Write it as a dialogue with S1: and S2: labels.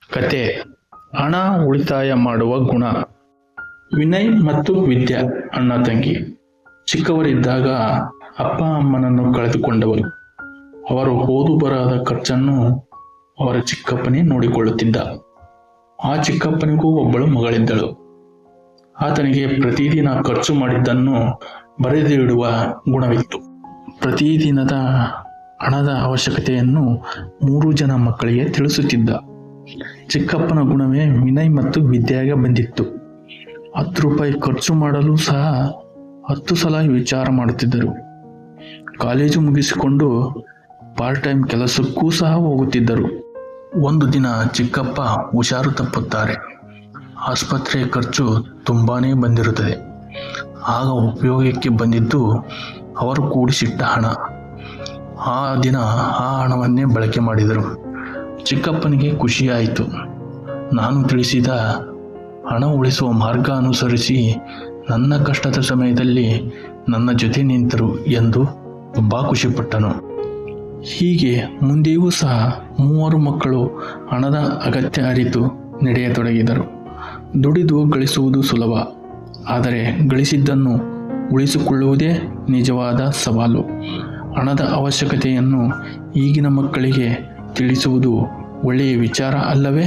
S1: ಕತೆ ಹಣ ಉಳಿತಾಯ ಮಾಡುವ ಗುಣ. ವಿನಯ್ ಮತ್ತು ವಿದ್ಯಾ ಅಣ್ಣ ತಂಗಿ. ಚಿಕ್ಕವರಿದ್ದಾಗ ಅಪ್ಪ ಅಮ್ಮನನ್ನು ಕಳೆದುಕೊಂಡವರು. ಅವರು ಓದು ಬರಹದ ಖರ್ಚನ್ನು ಅವರ ಚಿಕ್ಕಪ್ಪನೇ ನೋಡಿಕೊಳ್ಳುತ್ತಿದ್ದ. ಆ ಚಿಕ್ಕಪ್ಪನಿಗೂ ಒಬ್ಬಳು ಮಗಳಿದ್ದಳು. ಆತನಿಗೆ ಪ್ರತಿದಿನ ಖರ್ಚು ಮಾಡಿದ್ದನ್ನು ಬರೆದು ಇಡುವ ಗುಣವಿತ್ತು. ಪ್ರತಿದಿನದ ಹಣದ ಅವಶ್ಯಕತೆಯನ್ನು 3 ಜನ ಮಕ್ಕಳಿಗೆ ತಿಳಿಸುತ್ತಿದ್ದ. ಚಿಕ್ಕಪ್ಪನ ಗುಣವೇ ವಿನಯ್ ಮತ್ತು ವಿದ್ಯಾಗೆ ಬಂದಿತ್ತು. 10 ರೂಪಾಯಿ ಖರ್ಚು ಮಾಡಲು ಸಹ 10 ಸಲ ವಿಚಾರ ಮಾಡುತ್ತಿದ್ದರು. ಕಾಲೇಜು ಮುಗಿಸಿಕೊಂಡು ಪಾರ್ಟ್ ಟೈಮ್ ಕೆಲಸಕ್ಕೂ ಸಹ ಹೋಗುತ್ತಿದ್ದರು. ಒಂದು ದಿನ ಚಿಕ್ಕಪ್ಪ ಹುಷಾರು ತಪ್ಪುತ್ತಾರೆ. ಆಸ್ಪತ್ರೆ ಖರ್ಚು ತುಂಬಾನೇ ಬಂದಿರುತ್ತದೆ. ಆಗ ಉಪಯೋಗಕ್ಕೆ ಬಂದಿದ್ದು ಅವರು ಕೂಡಿಸಿಟ್ಟ ಹಣ. ಆ ದಿನ ಆ ಹಣವನ್ನೇ ಬಳಕೆ ಮಾಡಿದರು. ಚಿಕ್ಕಪ್ಪನಿಗೆ ಖುಷಿಯಾಯಿತು. ನಾನು ತಿಳಿಸಿದ ಹಣ ಉಳಿಸುವ ಮಾರ್ಗ ಅನುಸರಿಸಿ ನನ್ನ ಕಷ್ಟದ ಸಮಯದಲ್ಲಿ ನನ್ನ ಜೊತೆ ನಿಂತರು ಎಂದು ತುಂಬ ಖುಷಿಪಟ್ಟನು. ಹೀಗೆ ಮುಂದೆಯೂ ಸಹ 3 ಮಕ್ಕಳು ಹಣದ ಅಗತ್ಯ ಅರಿತು ನಡೆಯತೊಡಗಿದರು. ದುಡಿದು ಗಳಿಸುವುದು ಸುಲಭ, ಆದರೆ ಗಳಿಸಿದ್ದನ್ನು ಉಳಿಸಿಕೊಳ್ಳುವುದೇ ನಿಜವಾದ ಸವಾಲು. ಹಣದ ಅವಶ್ಯಕತೆಯನ್ನು ಈಗಿನ ಮಕ್ಕಳಿಗೆ ತಿಳಿಸುವುದು ಒಳ್ಳೆಯ ವಿಚಾರ ಅಲ್ಲವೇ?